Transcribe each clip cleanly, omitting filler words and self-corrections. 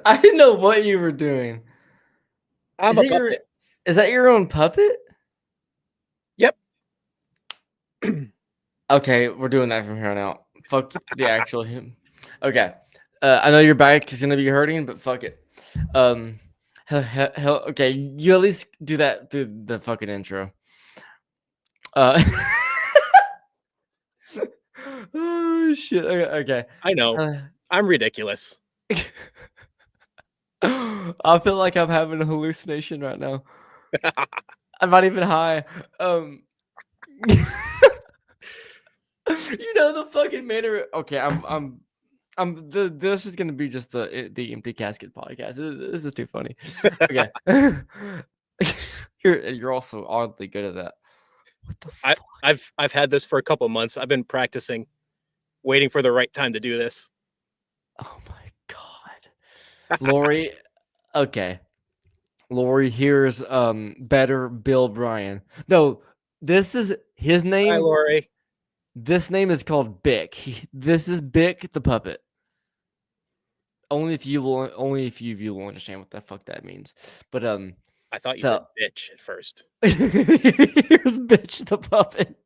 I didn't know what you were doing. I'm a puppet. Is that your own puppet? Yep. Okay, we're doing that from here on out. Fuck the actual him. Okay. I know your back is gonna be hurting, but fuck it. Okay, you at least do that through the fucking intro. Oh shit. Okay. I know. I'm ridiculous. I feel like I'm having a hallucination right now. I'm not even high. You know the fucking manner. Okay, this is gonna be just the empty casket podcast. This is too funny. Okay, you're also oddly good at that. What the fuck? I've had this for a couple months. I've been practicing, waiting for the right time to do this. Oh my god, Lori. Okay, Lori. Here's better Bill Bryan. No, this is his name. Hi, Lori. This name is called Bick. This is Bick the puppet. Only if you will understand what the fuck that means. But I thought you said bitch at first. Here's Bitch the puppet.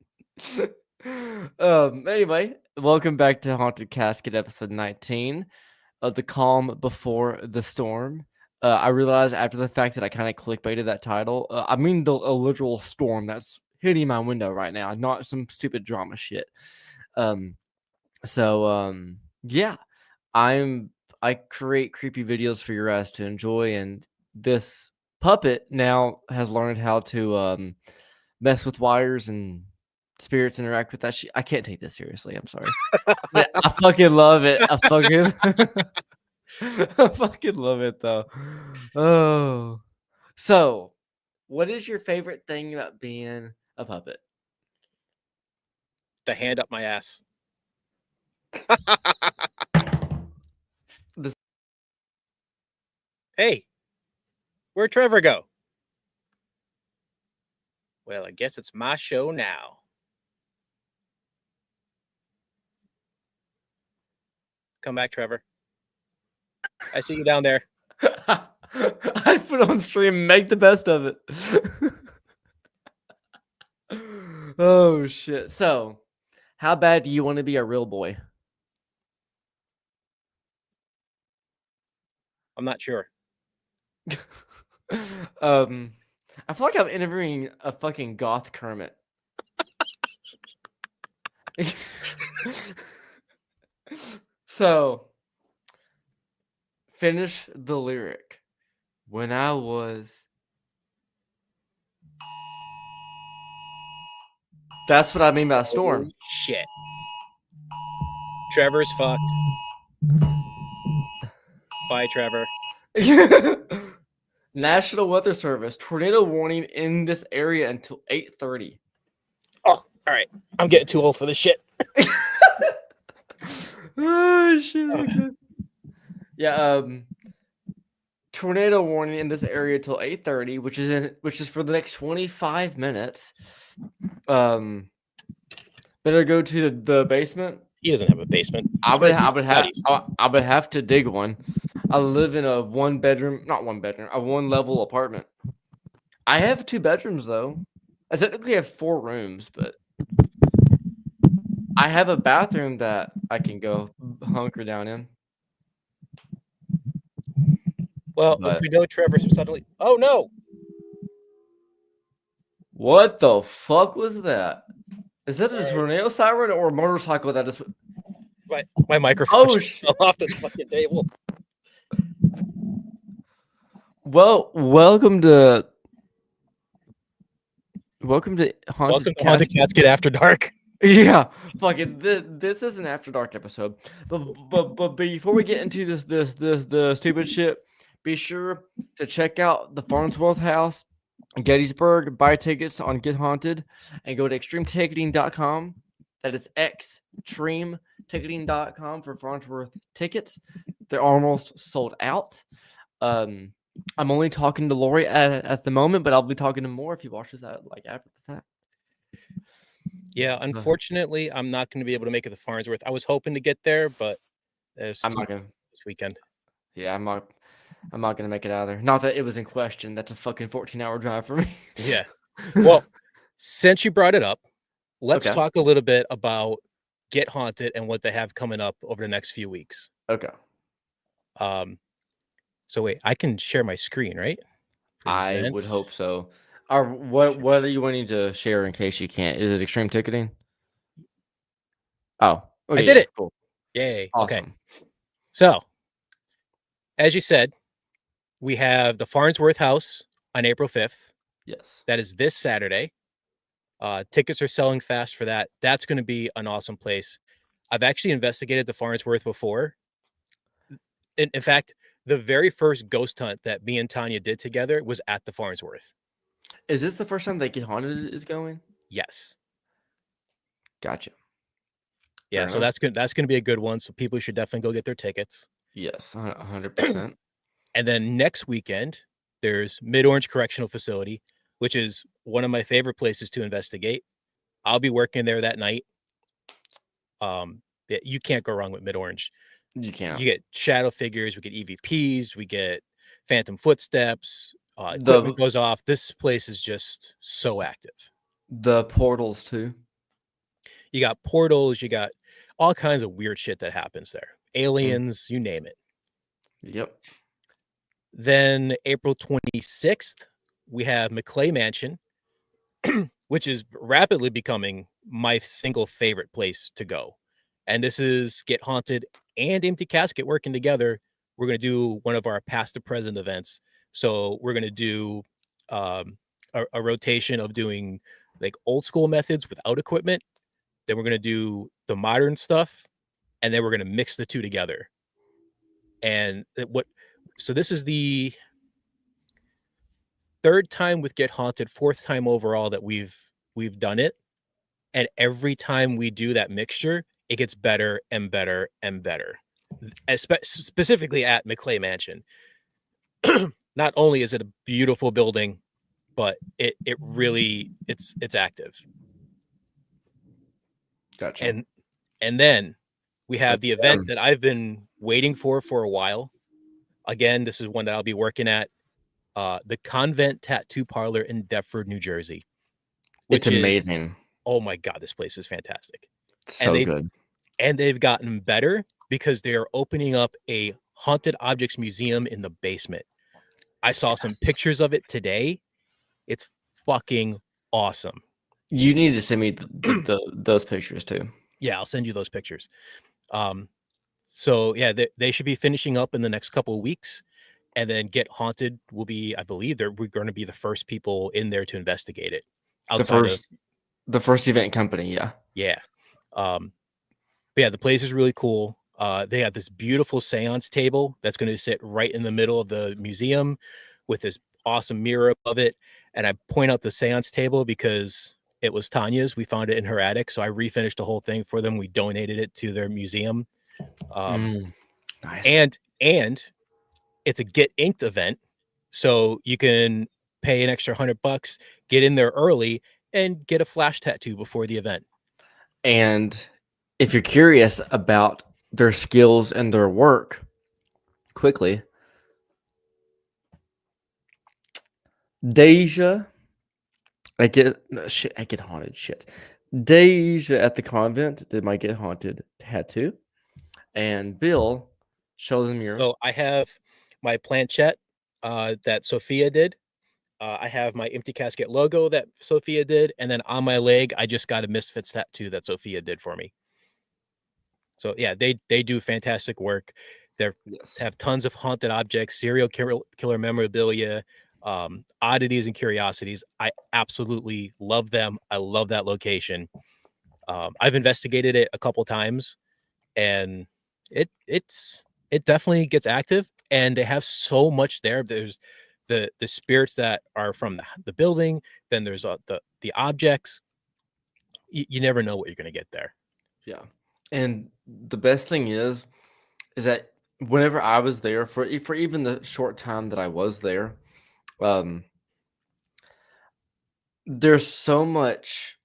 Anyway, welcome back to Haunted Casket episode 19 of The Calm Before the Storm. I realized after the fact that I kind of clickbaited that title. I mean a literal storm that's hitting my window right now, not some stupid drama shit. Yeah, I create creepy videos for your ass to enjoy, and this puppet now has learned how to mess with wires and spirits interact with that shit. I can't take this seriously. I'm sorry. Yeah, I fucking love it. I fucking love it though. Oh, so what is your favorite thing about being a puppet? The hand up my ass. Hey, where'd Trevor go? Well, I guess it's my show now. Come back, Trevor. I see you down there. I put on stream, make the best of it. Oh shit. So, how bad do you want to be a real boy? I'm not sure. I feel like I'm interviewing a fucking goth Kermit. So, finish the lyric. When I was... That's what I mean by storm. Holy shit. Trevor's fucked. Bye, Trevor. National Weather Service, tornado warning in this area until 8:30. Oh, all right. I'm getting too old for this shit. Oh shit. Okay. Yeah, tornado warning in this area till 8:30, which is for the next 25 minutes. Better go to the basement He doesn't have a basement. I He's would right I these would have studies. I would have to dig one. I live in a not one bedroom, a one level apartment. I have 2 bedrooms though. I technically have 4 rooms, but I have a bathroom that I can go hunker down in. Well, if But we know Trevor's suddenly, oh no, what the fuck was that? Is that a all right, tornado siren or a motorcycle that just? my microphone Oh just fell shit! off this fucking table. Well, welcome to Welcome Haunted to Haunted Cast. Casket After Dark. Yeah, fucking this is an after dark episode. But before we get into the stupid shit, be sure to check out the Farnsworth House in Gettysburg. Buy tickets on Get Haunted and go to extremeticketing.com. That is extremeticketing.com for Farnsworth tickets. They're almost sold out. I'm only talking to Lori at the moment, but I'll be talking to more if he watches that like after the fact. Yeah, unfortunately, I'm not going to be able to make it to Farnsworth. I was hoping to get there, but there's I'm too not gonna. this weekend. Yeah, I'm not gonna make it out of there. Not that it was in question. That's a fucking 14-hour drive for me. Yeah. Well, since you brought it up, let's Okay. talk a little bit about Get Haunted and what they have coming up over the next few weeks. Okay. So wait, I can share my screen, right? I would Present. hope so. Or what are you wanting to share in case you can't? Is it extreme ticketing? Oh, I okay, did yeah, it. cool. Yay. Okay. Awesome. So, as you said, we have the Farnsworth House on April 5th. Yes. That is this Saturday. Tickets are selling fast for that. That's going to be an awesome place. I've actually investigated the Farnsworth before. In fact, the very first ghost hunt that me and Tanya did together was at the Farnsworth. Is this the first time that Get Haunted is going? Yes. Gotcha. Yeah, Fair so enough. that's gonna be a good one. So people should definitely go get their tickets. Yes, 100%. And then next weekend, there's Mid Orange Correctional Facility, which is one of my favorite places to investigate. I'll be working there that night. Yeah, you can't go wrong with Mid Orange. You can't. You get shadow figures, we get EVPs, we get phantom footsteps, equipment The goes off. This place is just so active. the portals too. You got portals, you got all kinds of weird shit that happens there. Aliens, you name it. Yep. Then April 26th, we have McClay Mansion, which is rapidly becoming my single favorite place to go. And this is Get Haunted and Empty Casket working together. We're going to do one of our past to present events. So we're going to do a rotation of doing like old school methods without equipment. Then we're going to do the modern stuff. And then we're going to mix the two together. And so this is the third time with Get Haunted, fourth time overall that we've done it. And every time we do that mixture, it gets better and better and better. Specifically at McClay Mansion. Not only is it a beautiful building, but it really it's active. Gotcha. And then we have the event that I've been waiting for a while. Again, this is one that I'll be working at. The Convent Tattoo Parlor in Deptford, New Jersey. It's amazing. Oh my God, this place is fantastic. So good. And they've gotten better because they're opening up a haunted objects museum in the basement. I saw some pictures of it today. It's fucking awesome. You need to send me those pictures too. Yeah, I'll send you those pictures. So yeah, they should be finishing up in the next couple of weeks. And then Get Haunted will be, I believe we're going to be the first people in there to investigate it. The first event company, yeah. Yeah. But yeah, the place is really cool. They have this beautiful seance table that's going to sit right in the middle of the museum with this awesome mirror above it. And I point out the seance table because it was Tanya's. We found it in her attic. So I refinished the whole thing for them. We donated it to their museum. Nice. And it's a Get Inked event. So you can pay an extra $100, get in there early, and get a flash tattoo before the event. And if you're curious about their skills and their work, quickly, Deja, I get haunted. Shit, Deja at the convent did my get haunted tattoo, and Bill, show them yours. So I have my planchette that Sophia did. I have my empty casket logo that Sophia did, and then on my leg, I just got a Misfits tattoo that Sophia did for me. So yeah, they do fantastic work. They Yes. have tons of haunted objects, serial killer memorabilia, oddities and curiosities. I absolutely love them. I love that location. I've investigated it a couple times, and it definitely gets active, and they have so much there. There's the spirits that are from the building. Then there's the objects. You never know what you're gonna get there. Yeah. And the best thing is that whenever I was there for even the short time that I was there, um, there's so much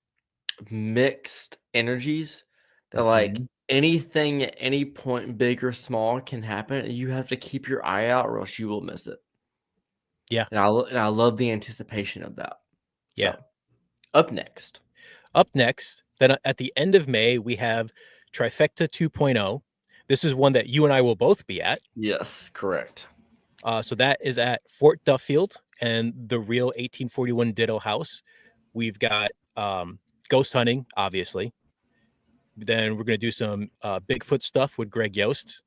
mixed energies that like Mhm. anything at any point, big or small, can happen. And you have to keep your eye out, or else you will miss it. Yeah, And I love the anticipation of that. yeah. So up next, Up next, then at the end of May, we have Trifecta 2.0. This is one that you and I will both be at. yes, correct. So that is at Fort Duffield and the real 1841 Ditto House. We've got ghost hunting, obviously. Then we're going to do some Bigfoot stuff with Greg Yost.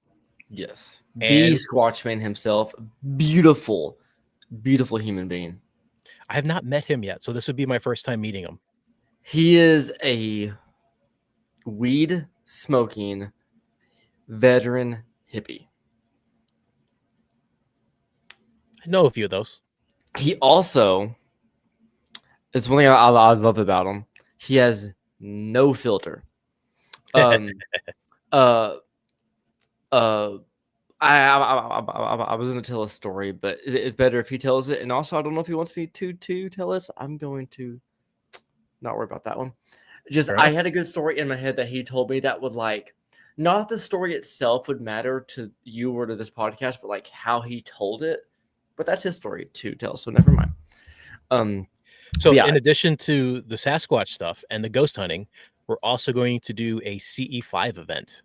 Yes, the And Squatchman himself, beautiful, beautiful human being. I have not met him yet, so this would be my first time meeting him. He is a weed smoking veteran hippie. I know a few of those. He also, it's one thing I love about him. He has no filter. Um, uh, uh, I was going to tell a story, but it's better if he tells it. And also, I don't know if he wants me to tell us. I'm going to not worry about that one. Just Fair I enough. had a good story in my head that he told me that would like not the story itself would matter to you or to this podcast, but like how he told it. But that's his story to tell, so never mind. So, But yeah, in addition to the Sasquatch stuff and the ghost hunting, we're also going to do a CE5 event.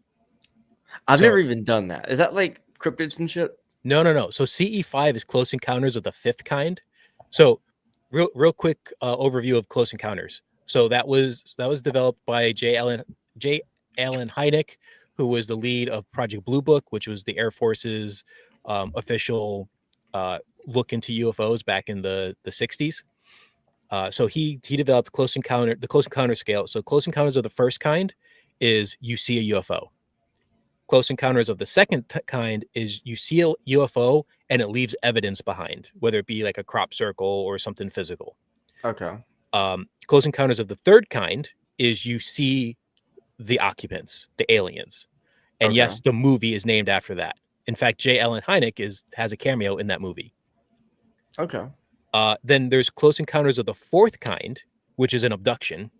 I've So, never even done that. Is that like cryptids and shit? no. So CE5 is Close Encounters of the Fifth Kind. So, real quick overview of Close Encounters. So that was developed by J. Allen Hynek, who was the lead of Project Blue Book, which was the Air Force's official look into UFOs back in the 60s. So he developed the Close Encounter scale. So Close Encounters of the First Kind is you see a UFO. Close Encounters of the Second Kind is you see a UFO and it leaves evidence behind, whether it be like a crop circle or something physical. Okay. Close Encounters of the Third Kind is you see the occupants, the aliens. And Okay. yes, the movie is named after that. In fact, J. Allen Hynek has a cameo in that movie. Okay. Then there's Close Encounters of the Fourth Kind, which is an abduction.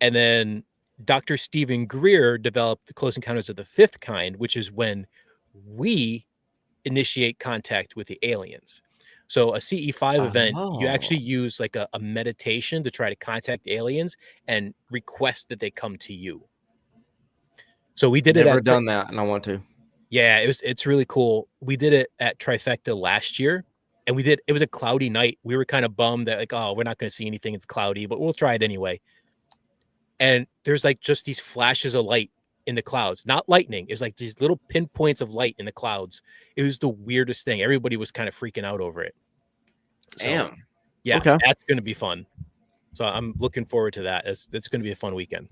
And then Dr. Stephen Greer developed the Close Encounters of the Fifth Kind, which is when we initiate contact with the aliens. So a CE5 event, you Oh, actually use like a meditation to try to contact aliens and request that they come to you. So we did it never at done that, and I want to. yeah, it's really cool. We did it at Trifecta last year, and it was a cloudy night. We were kind of bummed that like, oh, we're not going to see anything. It's cloudy, but we'll try it anyway. And there's like just these flashes of light in the clouds, not lightning. It's like these little pinpoints of light in the clouds. It was the weirdest thing. Everybody was kind of freaking out over it. So Damn. yeah, Okay. that's going to be fun. So I'm looking forward to that. It's going to be a fun weekend.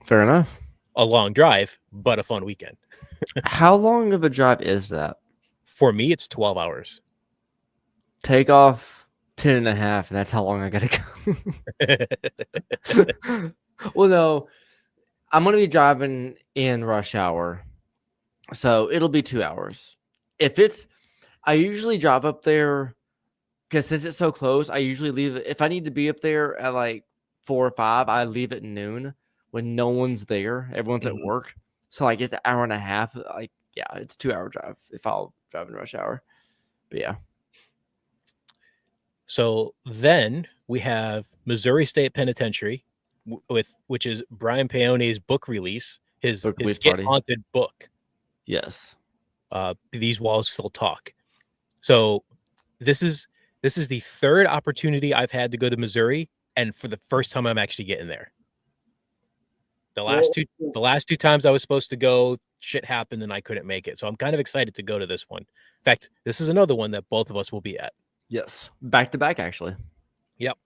Fair enough. A long drive, but a fun weekend. How long of a drive is that? For me, it's 12 hours. Take off 10 and a half, and that's how long I gotta go. Well, no, I'm gonna be driving in rush hour, so it'll be 2 hours. I usually drive up there because since it's so close, I usually leave. If I need to be up there at like 4 or 5, I leave at noon, when no one's there. Everyone's at Mhm. work. So like it's an hour and a half. Like yeah, it's a 2 hour drive if I'll drive in rush hour. But yeah, So then we have Missouri State Penitentiary, with which is Brian Paone's book release, book his release Get party. Haunted book. Yes. These walls still talk. So this is the third opportunity I've had to go to Missouri, and for the first time I'm actually getting there. The last Well, two the last two times I was supposed to go, shit happened and I couldn't make it. So I'm kind of excited to go to this one. In fact, this is another one that both of us will be at. yes, back to back actually. Yep.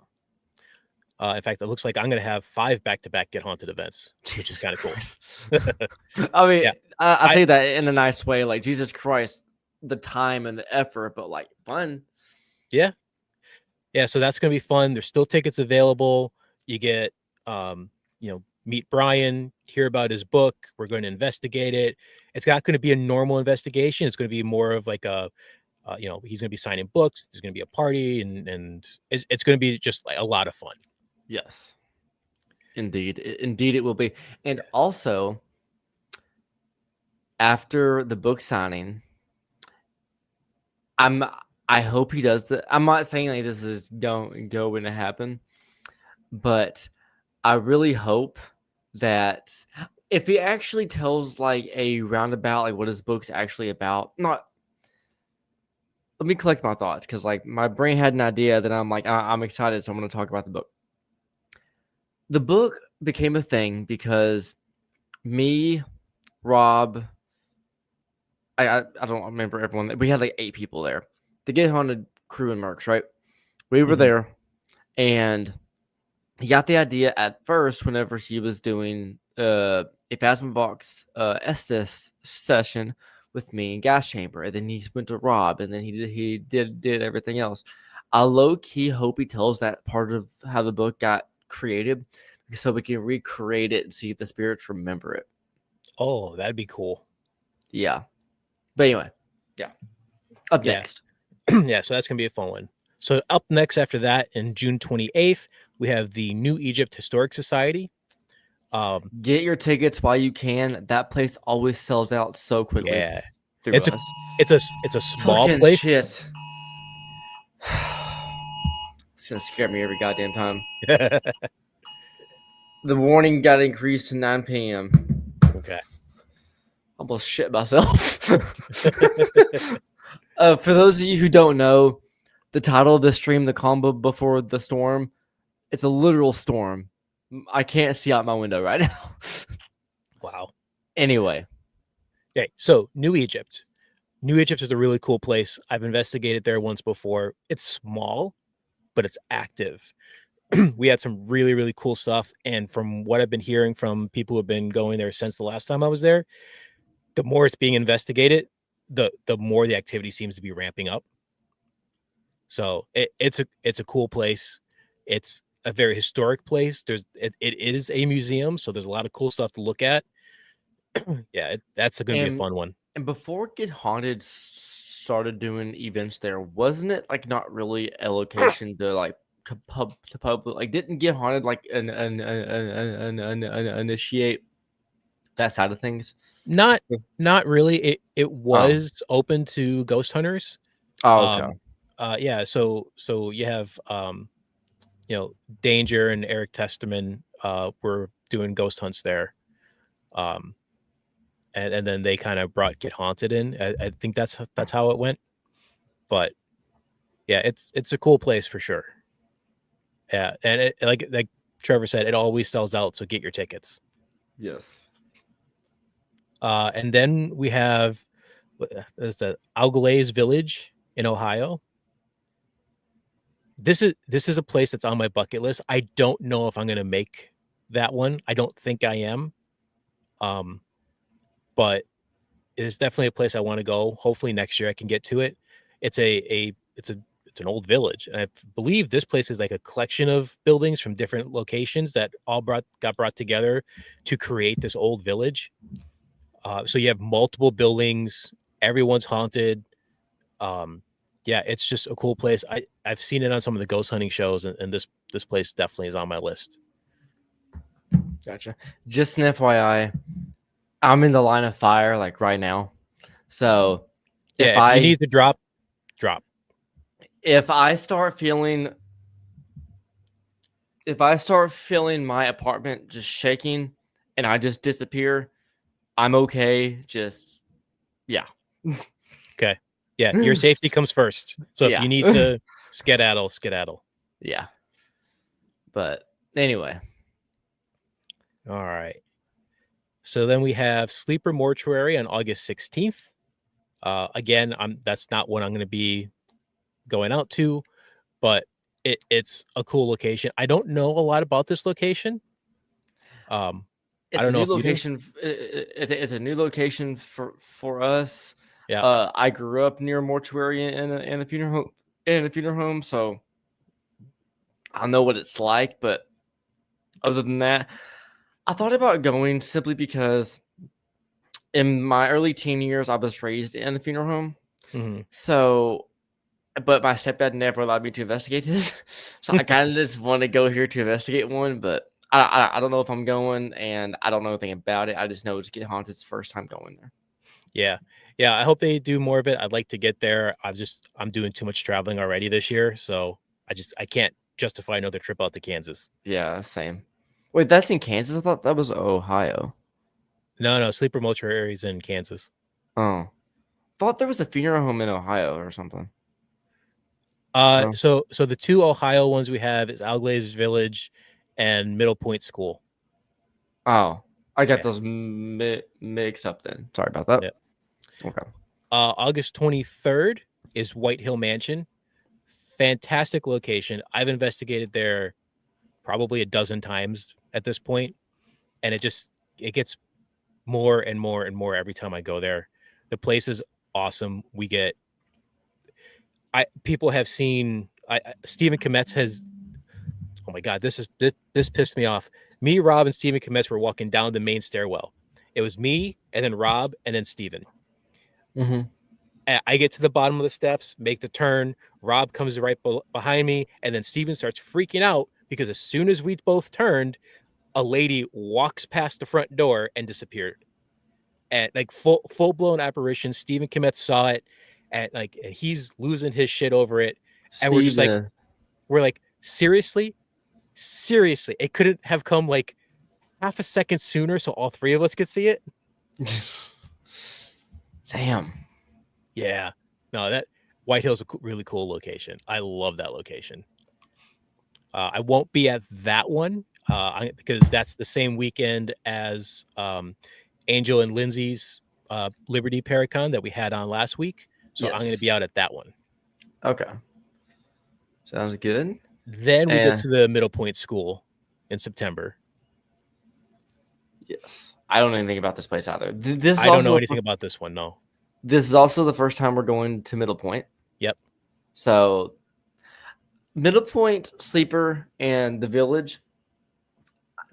In fact, it looks like I'm gonna have 5 back-to-back Get Haunted events, which is Jesus kinda cool. Christ. I mean, Yeah. I I say that in a nice way, like Jesus Christ, the time and the effort, but like fun. Yeah. Yeah, so that's gonna be fun. There's still tickets available. You get, um, meet Brian, hear about his book. We're going to investigate it. It's not gonna be a normal investigation. It's gonna be more of like a, he's gonna be signing books. There's gonna be a party, and it's gonna be just like a lot of fun. Yes, indeed, indeed, it will be. And also, after the book signing, I'm. I hope he does that. I'm not saying like this is going to happen, but I really hope that if he actually tells like a roundabout like what his book's actually about, not let me collect my thoughts because like my brain had an idea that I'm like I'm excited, so I'm going to talk about the book. The book became a thing because me, Rob, I don't remember everyone. We had like 8 people there. The Get Haunted crew and Mercs, right? We were Mhm. there, and he got the idea at first whenever he was doing a Phasma Box Estes session with me in Gas Chamber, and then he went to Rob, and then he did everything else. I low key hope he tells that part of how the book got created, so we can recreate it and see if the spirits remember it. Oh, that'd be cool. Yeah, but anyway, yeah. Up Yeah. next, Yeah, so that's gonna be a fun one. So up next after that, in June 28th, we have the New Egypt Historic Society. Um, get your tickets while you can. That place always sells out so quickly yeah, through it's a us. it's a small Fucking place. shit. It's gonna scare me every goddamn time. The warning got increased to 9 p.m. Okay. Almost shit myself. For those of you who don't know, the title of the stream, the combo before the storm, it's a literal storm. I can't see out my window right now. Wow. Anyway, Okay, so New Egypt. New Egypt is a really cool place. I've investigated there once before. It's small, but it's active. We had some really, really cool stuff. And from what I've been hearing from people who have been going there since the last time I was there, the more it's being investigated, the more the activity seems to be ramping up. So it's a cool place. It's a very historic place. It is a museum, so there's a lot of cool stuff to look at. Yeah, that's going to be a and fun one. and before Get Haunted started doing events there, wasn't it like not really a location to like to public? Like, didn't Get Haunted like initiate that side of things? Not not really. It Oh, was open to ghost hunters. oh, okay. Um yeah, so you have Danger and Eric Testerman were doing ghost hunts there. Um and then they kind of brought Get Haunted in. I think that's how it went. But yeah, it's a cool place for sure. Yeah, and like Trevor said, it always sells out, so get your tickets. Yes. And then we have there's the Algalaze Village in Ohio. This is a place that's on my bucket list. I don't know if I'm gonna make that one. I don't think I am. Um, but it is definitely a place I want to go. Hopefully next year I can get to it. It's it's an old village, and I believe this place is like a collection of buildings from different locations that all got brought together to create this old village. So you have multiple buildings. Everyone's haunted. Um, yeah, it's just a cool place. I've seen it on some of the ghost hunting shows, and this place definitely is on my list. Gotcha. Just an FYI, I'm in the line of fire like right now. So if Yeah, if you I need to drop, drop. if I start feeling if I start feeling my apartment just shaking and I just disappear, I'm okay. Just yeah. Okay. Yeah, your safety comes first. So if Yeah. you need to skedaddle, skedaddle. Yeah. But anyway, All right. So then we have Sleeper Mortuary on August 16th. Again, that's not what I'm going to be going out to, but it's a cool location. I don't know a lot about this location. I it's don't a know new if you do. location. It's a new location for us. Yeah. I grew up near a mortuary and a funeral home so I know what it's like. But other than that, I thought about going simply because in my early teen years, I was raised in a funeral home. Mhm. So, but my stepdad never allowed me to investigate his. So I kind of just want to go here to investigate one, but I don't know if I'm going, and I don't know anything about it. I just know it's Get Haunted. It's the first time going there. Yeah. Yeah, I hope they do more of it. I'd like to get there. I'm doing too much traveling already this year, so I can't justify another trip out to Kansas. Yeah, same. Wait, that's in Kansas? I thought that was Ohio. No, no, Sleeper Mortuary is in Kansas. Oh, thought there was a funeral home in Ohio or something. No. So the two Ohio ones we have is Alglazers Village and Middle Point School. Oh, I got Yeah. those mixed up then. Sorry about that. Yeah. Okay. August 23rd is White Hill Mansion. Fantastic location. I've investigated there probably a dozen times at this point, and it gets more and more and more every time I go there. The place is awesome. People have seen Stephen Kometz has. Oh my god, this pissed me off. Me, Rob, and Stephen Kometz were walking down the main stairwell. It was me, and then Rob, and then Stephen. Mm-hmm. I get to the bottom of the steps, make the turn. Rob comes right behind me, and then Steven starts freaking out because as soon as we both turned, a lady walks past the front door and disappeared. And like full blown apparition. Stephen Kometz saw it, and he's losing his shit over it. And Steven. we're like, seriously, seriously, it couldn't have come like half a second sooner, so all three of us could see it. Damn. Yeah, no, that White Hill's a really cool location. I love that location. I won't be at that one because that's the same weekend as Angel and Lindsay's Liberty Paracon that we had on last week. So I'm going to Yes. be out at that one. Okay. Sounds good. Then we get And to the Middle Point School in September. yes, I don't know anything about this place either. This is I don't know also anything about this one. No. this is also the first time we're going to Middle Point. Yep. So Middle Point, Sleeper, and the Village,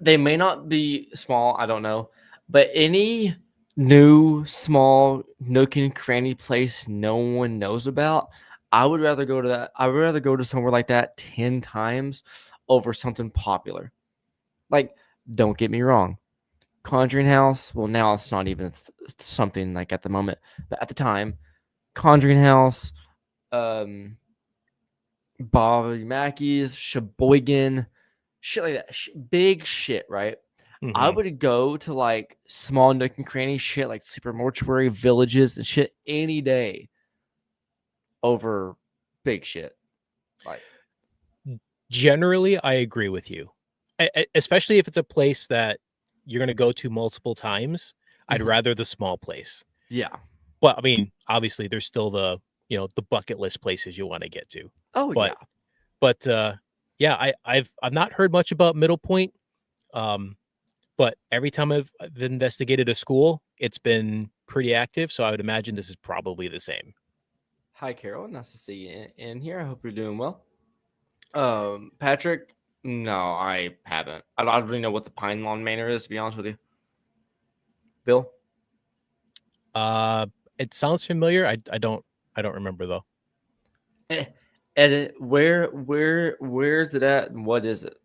they may not be small, I don't know, but any new small nook and cranny place no one knows about, I would rather go to that. I would rather go to somewhere like that 10 times over something popular. Like, don't get me wrong. Conjuring House, well, now it's not even something like at the moment, but at the time, Conjuring House, um, Bobby Mackey's, Sheboygan, shit like that, big shit, right? I Mm-hmm. would go to like small nook and cranny shit like Sleeper Mortuary, Villages, and shit any day over big shit. Like, Generally, I agree with you, especially if it's a place that you're going to go to multiple times. I'd mhm. rather the small place. Yeah. But I mean, obviously, there's still the bucket list places you want to get to. Oh But yeah. yeah, I've not heard much about Middle Point. But every time I've investigated a school, it's been pretty active. So I would imagine this is probably the same. Hi, Carol. Nice to see you in here. I hope you're doing well. Patrick. No, I haven't. I don't really know what the Pine Lawn Manor is, to be honest with you. Bill. Uh, it sounds familiar. I don't remember though. Edit. Where's it at, and what is it?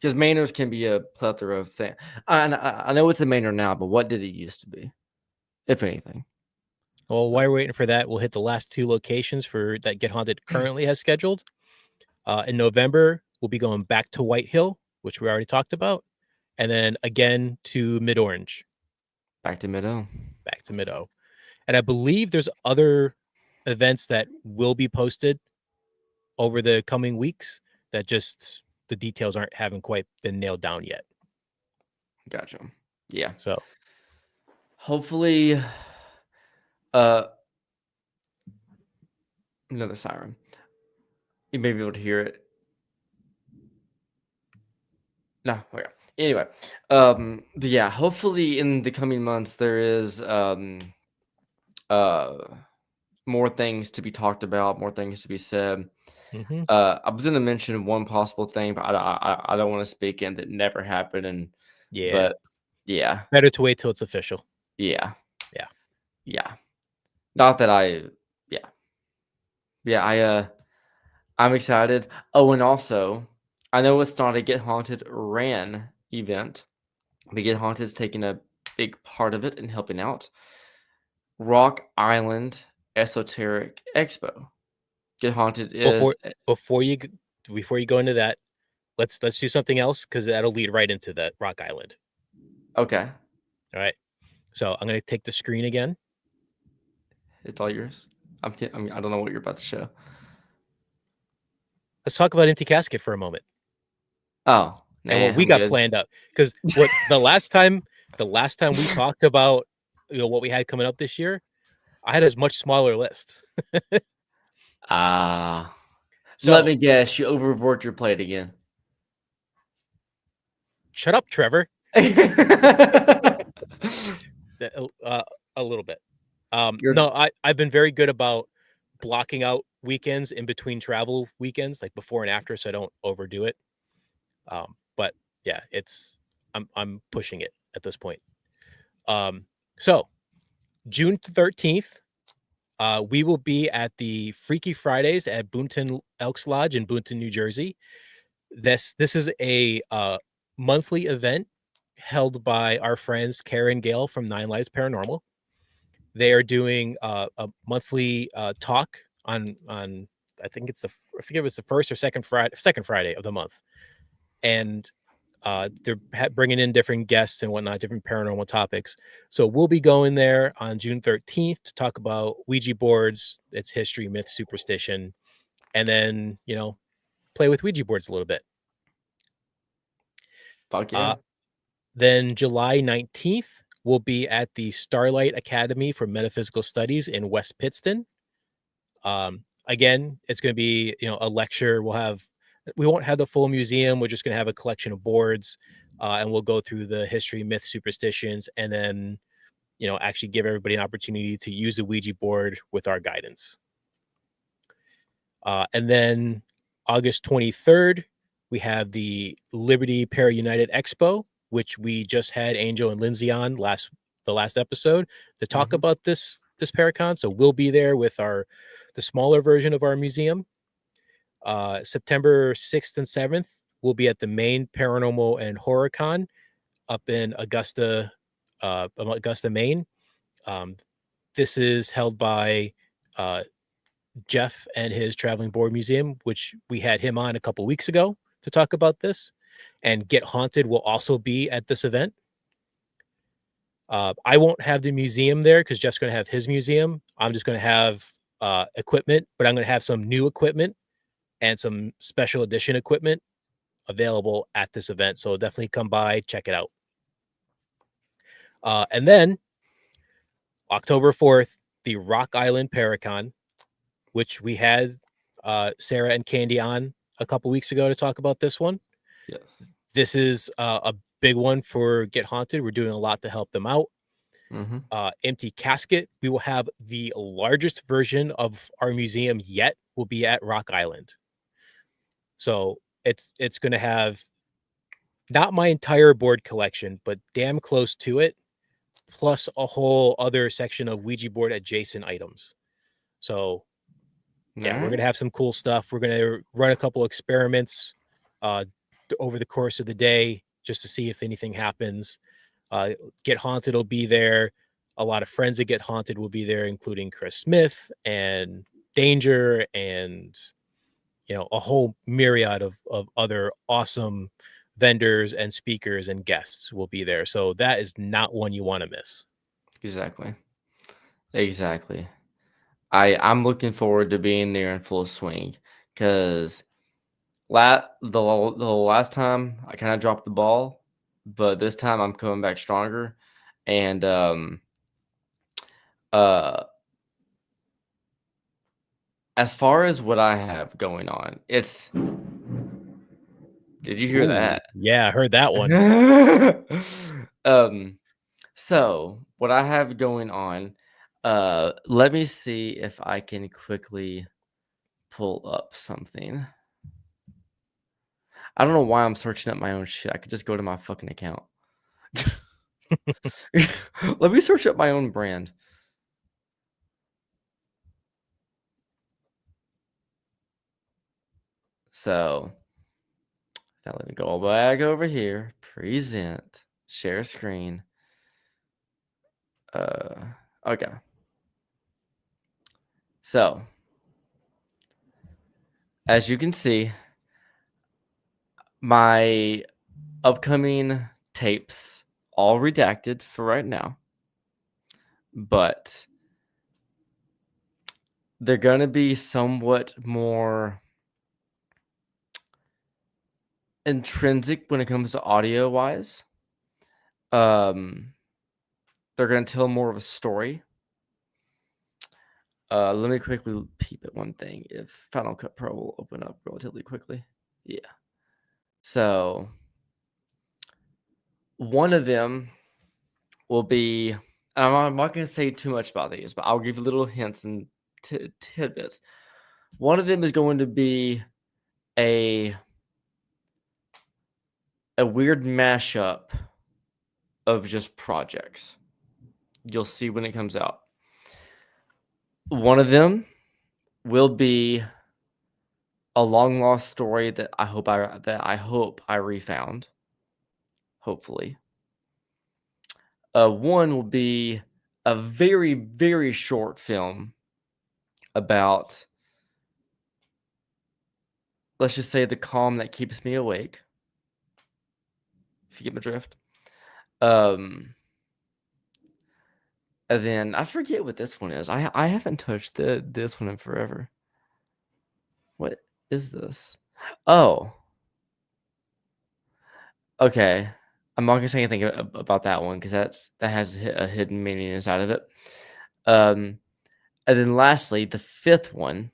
Because Manors can be a plethora of things. I know it's a Manor now, but what did it used to be, if anything? Well, while we're waiting for that, we'll hit the last two locations for that Get Haunted currently has scheduled. In November, we'll be going back to White Hill, which we already talked about, and then again to Mid Orange, Back to Middle. back to Mid-O. And I believe there's other events that will be posted over the coming weeks that just the details haven't quite been nailed down yet. Gotcha. Yeah. So Hopefully, uh, another siren. You may be able to hear it. No, okay. Anyway, but yeah, hopefully in the coming months there is uh more things to be talked about, more things to be said. mhm. I was gonna mention one possible thing, but I don't want to speak in that never happened, and Yeah, but yeah, better to wait till it's official. yeah, Yeah. yeah. Not that I, yeah, yeah. I'm excited. Oh, and also, I know it's not a Get Haunted ran event, but Get Haunted is taking a big part of it and helping out. Rock Island Esoteric Expo. Get Haunted is Before before you before you go into that, let's do something else because that'll lead right into that Rock Island. okay. All right. So I'm gonna take the screen again. It's all yours. I mean, I don't know what you're about to show. Let's talk about Empty Casket for a moment Oh, and nah, what we I'm got good. planned up. Because what the last time we talked about what we had coming up this year, I had a much smaller list. Ah, let So me guess. You overboard your plate again. shut up, Trevor. You're Uh, a little bit. you're No, I've been very good about blocking out weekends in between travel weekends, like before and after, so I don't overdo it. But yeah, I'm pushing it at this point. So June 13th, we will be at the Freaky Fridays at Boonton Elks Lodge in Boonton, New Jersey. This is a monthly event held by our friends Kara and Gail from Nine Lives Paranormal. They are doing a monthly talk on I think it's I forget if it's the first or second Friday of the month, and they're bringing in different guests and whatnot, different paranormal topics. So we'll be going there on June 13th to talk about Ouija boards, its history, myth, superstition, and then play with Ouija boards a little bit. fuck yeah. Uh, then July 19th, we'll be at the Starlight Academy for Metaphysical Studies in West Pittston. Again, it's going to be a lecture. We won't have the full museum. We're just going to have a collection of boards, and we'll go through the history, myth, superstitions, and then actually give everybody an opportunity to use the Ouija board with our guidance. And then August 23rd, we have the Liberty Para United Expo, which we just had Angel and Lindsay on the last episode to talk Mhm. about this Paracon. So we'll be there with the smaller version of our museum. September 6th and 7th, we'll be at the main Paranormal and Horror Con up in Augusta, Maine. This is held by Jeff and his traveling board museum, which we had him on a couple weeks ago to talk about this. And Get Haunted will also be at this event. I won't have the museum there because Jeff's going to have his museum. I'm just going to have equipment, but I'm going to have some new equipment and some special edition equipment available at this event. So definitely come by, check it out. And then October 4th, the Rock Island Paracon, which we had Sarah and Candy on a couple weeks ago to talk about this one. Yes. This is a big one for Get Haunted. We're doing a lot to help them out. Mm-hmm. Empty Casket, we will have the largest version of our museum yet will be at Rock Island. So it's going to have not my entire board collection, but damn close to it, plus a whole other section of Ouija board adjacent items. So yeah, we're Alright. gonna have some cool stuff. We're gonna run a couple experiments, over the course of the day just to see if anything happens. Get Haunted will be there. A lot of friends that Get Haunted will be there, including Chris Smith and Danger and a whole myriad of other awesome vendors and speakers and guests will be there. So that is not one you want to miss. Exactly. Exactly. I'm looking forward to being there in full swing because the last time I kind of dropped the ball, but this time I'm coming back stronger. And uh, as far as what I have going on, it's. Did you hear Ooh, that? yeah, I heard that one. So what I have going on, let me see if I can quickly pull up something. I don't know why I'm searching up my own shit. I could just go to my fucking account. Let me search up my own brand. So now let me go back over here. Present. Share screen. Okay. So as you can see, my upcoming tapes all redacted for right now, but they're going to be somewhat more intrinsic when it comes to audio wise. They're going to tell more of a story. Let me quickly peep at one thing if Final Cut Pro will open up relatively quickly. Yeah. So one of them will be, I'm not going to say too much about these, but I'll give you little hints and tidbits. One of them is going to be a weird mashup of just projects. You'll see when it comes out. One of them will be a long lost story that I hope I refound. Hopefully. One will be a very, very short film about, let's just say, the calm that keeps me awake. If you get my drift. And then I forget what this one is. I haven't touched this one in forever. What is this? Oh. Okay. I'm not gonna say anything about that one because that has a hidden meaning inside of it. And then lastly, the fifth one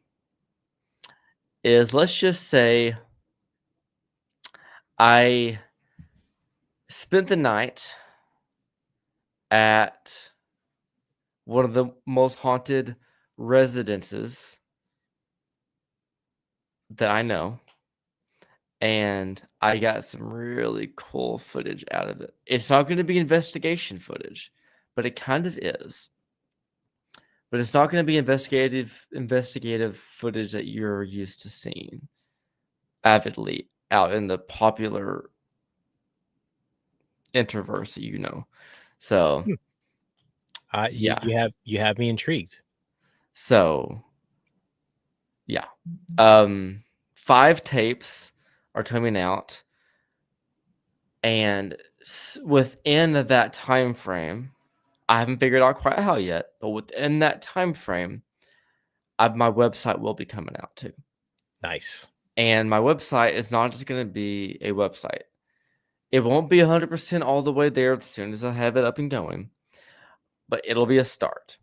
is, let's just say I spent the night at one of the most haunted residences that I know, and I got some really cool footage out of it. It's not going to be investigation footage, but it kind of is. But it's not going to be investigative footage that you're used to seeing avidly out in the popular interverse that you know. So, You, yeah. you have me intrigued. So, yeah. 5 tapes are coming out, and within that time frame, I haven't figured out quite how yet, but within that time frame, my website will be coming out too. Nice. And my website is not just going to be a website. It won't be 100% all the way there as soon as I have it up and going, but it'll be a start.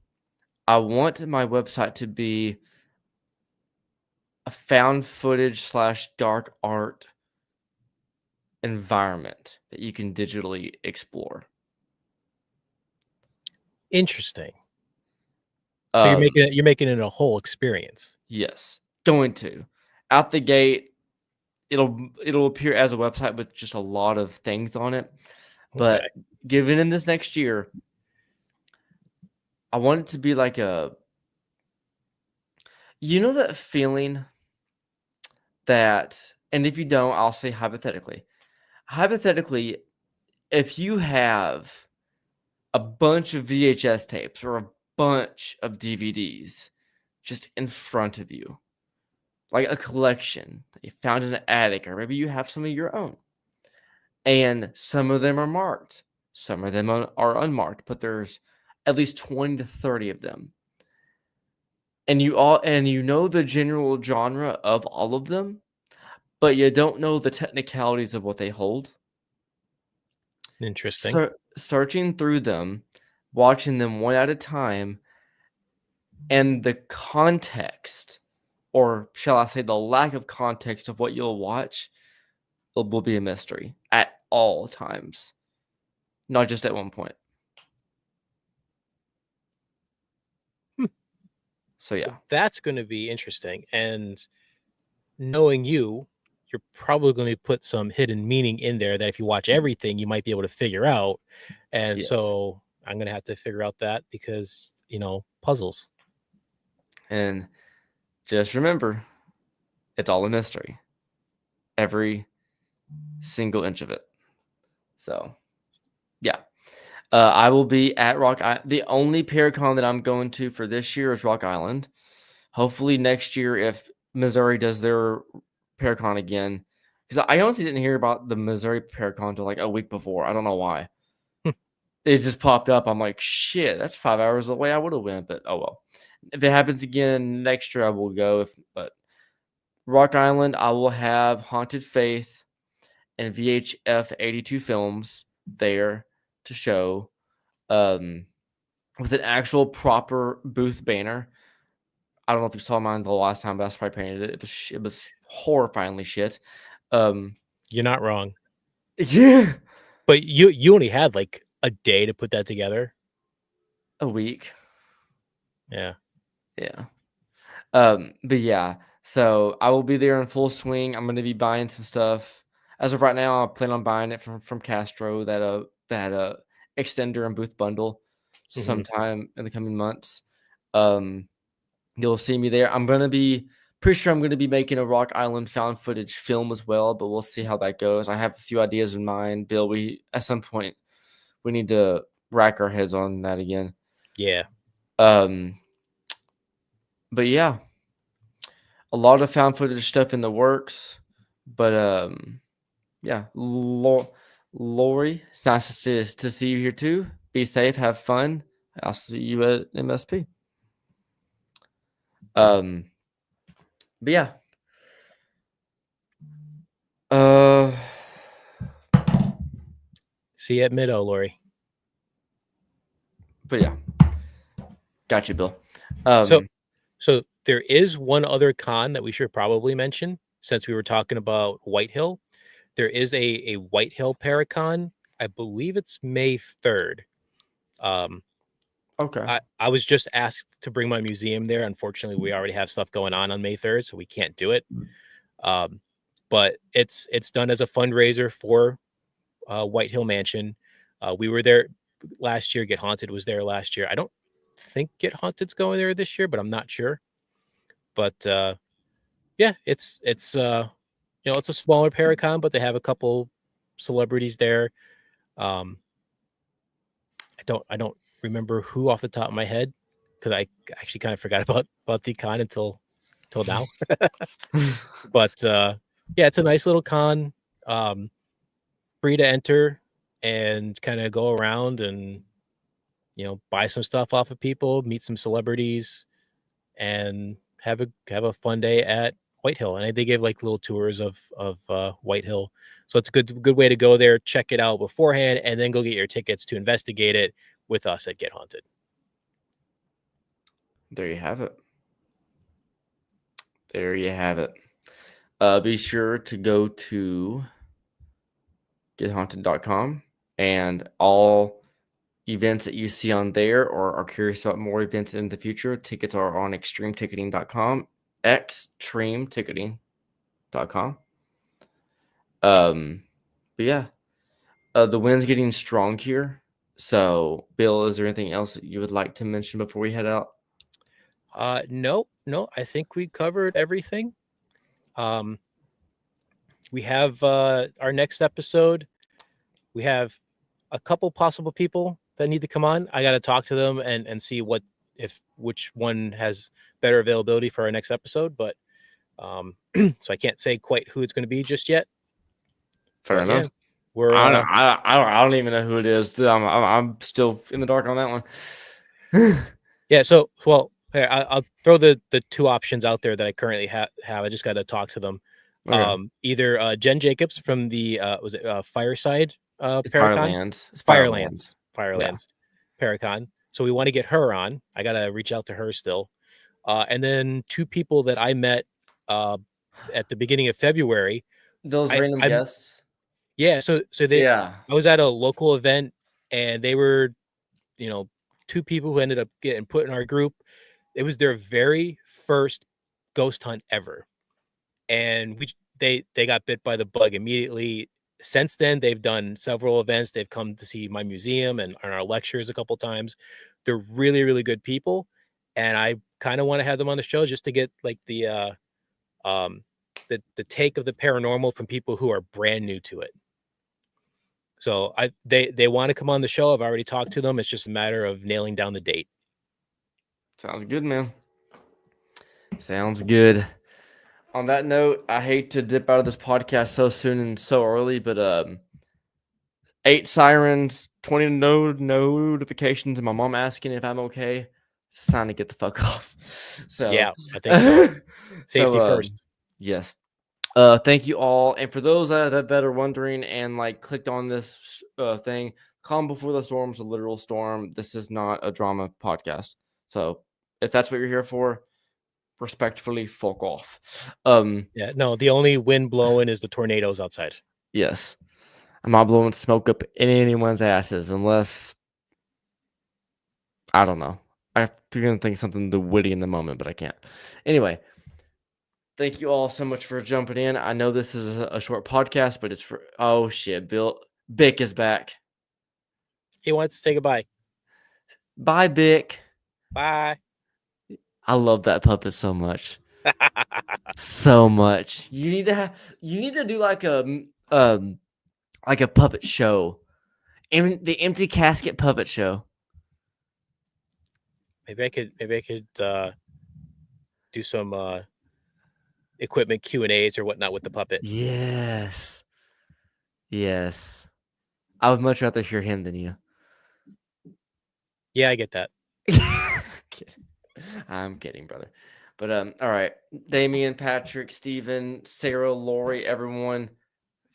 I want my website to be a found footage / dark art environment that you can digitally explore. Interesting. So you're making it a whole experience. Yes, going to. Out the gate, it'll appear as a website with just a lot of things on it. Okay. But given in this next year, I want it to be like that feeling that And if you don't, I'll say hypothetically. Hypothetically, if you have a bunch of VHS tapes or a bunch of DVDs just in front of you, like a collection that you found in an attic, or maybe you have some of your own, and some of them are marked, some of them are unmarked, but there's at least 20 to 30 of them. And you know the general genre of all of them, but you don't know the technicalities of what they hold. Interesting. Searching through them, watching them one at a time, and the context, or shall I say the lack of context of what you'll watch, it will be a mystery at all times, not just at one point. Hmm. So yeah. That's going to be interesting. And knowing you, you're probably going to put some hidden meaning in there that if you watch everything, you might be able to figure out. And Yes. so I'm going to have to figure out that because, puzzles. And just remember, it's all a mystery. Every single inch of it. So, yeah. I will be at Rock Island. The only Paracon that I'm going to for this year is Rock Island. Hopefully next year, if Missouri does their Paracon again, because I honestly didn't hear about the Missouri Paracon until like a week before. I don't know why. It just popped up. I'm like, shit, that's 5 hours away. I would have went, but oh well. If it happens again next year, I will go. But Rock Island, I will have Haunted Faith and VHF 82 films there to show, with an actual proper booth banner. I don't know if you saw mine the last time, but I spray painted it. It was horrifyingly shit. You're not wrong. Yeah, But you only had like a day to put that together. a week. Yeah. Yeah. But yeah, so I will be there in full swing. I'm gonna be buying some stuff. As of right now, I plan on buying it from Castro, that extender and booth bundle Hmm. sometime in the coming months. Um, you'll see me there. I'm gonna be pretty sure I'm gonna be making a Rock Island found footage film as well, but we'll see how that goes. I have a few ideas in mind, Bill. We at some point we need to rack our heads on that again. Yeah. Um, but yeah, a lot of found footage stuff in the works. But yeah, Lori, it's nice to see you here too. Be safe, have fun. I'll see you at MSP. Um, but yeah, uh, See you at Mid-O, Lori. but yeah, got you, Bill. So Um, so there is one other con that we should probably mention since we were talking about Whitehill. There is a Whitehill Paracon. I believe it's May 3rd. Um, okay, I was just asked to bring my museum there. Unfortunately, we already have stuff going on May 3rd, so we can't do it. Um, but it's done as a fundraiser for Whitehill Mansion. We were there last year. Get Haunted was there last year. I don't think Get Haunted's going there this year, but I'm not sure. But yeah, it's a smaller Paracon, but they have a couple celebrities there. Um, I don't remember who off the top of my head because I actually kind of forgot about the con until now. But yeah, it's a nice little con. Um, Free to enter and kind of go around and buy some stuff off of people, meet some celebrities, and have a fun day at Whitehill. And they give like little tours of Whitehill, so it's a good way to go there, check it out beforehand, and then go get your tickets to investigate it with us at Get Haunted. there you have it. There you have it. Be sure to go to gethaunted.com and all events that you see on there or are curious about more events in the future, tickets are on extremeticketing.com, extremeticketing.com. But yeah, the wind's getting strong here. So, Bill, is there anything else that you would like to mention before we head out? No, I think we covered everything. Um, we have our next episode. We have a couple possible people that need to come on. I got to talk to them and see which one has better availability for our next episode. But so I can't say quite who it's going to be just yet. Fair Yeah, enough. we're I don't even know who it is. I'm still in the dark on that one. yeah. So well, I'll throw the two options out there that I currently have. I just got to talk to them. Okay. Either Jen Jacobs from the was it Fireside It's Paracon? Firelands. It's Firelands. Firelands. Yeah. Firelands Paracon. So we want to get her on. I got to reach out to her still. And then two people that I met at the beginning of February. Those random I'm guests. yeah. So Yeah. I was at a local event and they were, two people who ended up getting put in our group. It was their very first ghost hunt ever. And they got bit by the bug immediately. Since then, they've done several events. They've come to see my museum and our lectures a couple times. They're really, really good people. And I kind of want to have them on the show just to get like the take of the paranormal from people who are brand new to it. So they want to come on the show. I've already talked to them. It's just a matter of nailing down the date. Sounds good, man. Sounds good. On that note, I hate to dip out of this podcast so soon and so early, but 8 sirens, 20 notifications, and my mom asking if I'm okay. It's time to get the fuck off. So Yeah, I think so. Safety first. Yes. Thank you all, and for those that are wondering and like clicked on this thing, Calm Before the Storm's a literal storm. This is not a drama podcast. So if that's what you're here for, respectfully, fuck off. Yeah, no, the only wind blowing is the tornadoes outside. Yes, I'm not blowing smoke up in anyone's asses unless I don't know. I'm gonna think something witty in the moment, but I can't. Anyway. Thank you all so much for jumping in. I know this is a short podcast, but it's for oh shit, Bick is back. He wants to say goodbye. Bye, Bick. Bye. I love that puppet so much. So much. You need to do like a puppet show. The Empty Casket puppet show. Maybe I could do some equipment Q&As or whatnot with the puppet. Yes. Yes. I would much rather hear him than you. Yeah, I get that. I'm kidding, brother. But all right. Damien, Patrick, Steven, Sarah, Lori, everyone,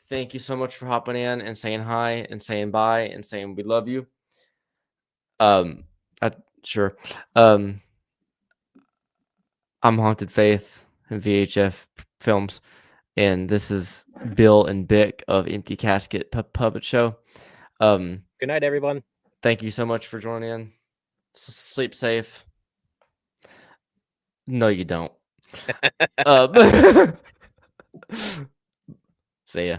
thank you so much for hopping in and saying hi and saying bye and saying we love you. Sure. I'm Haunted Faith and VHF Films, and this is Bill and Bick of Empty Casket Puppet Show. Good night, everyone. Thank you so much for joining in. Sleep safe. No, you don't. See ya.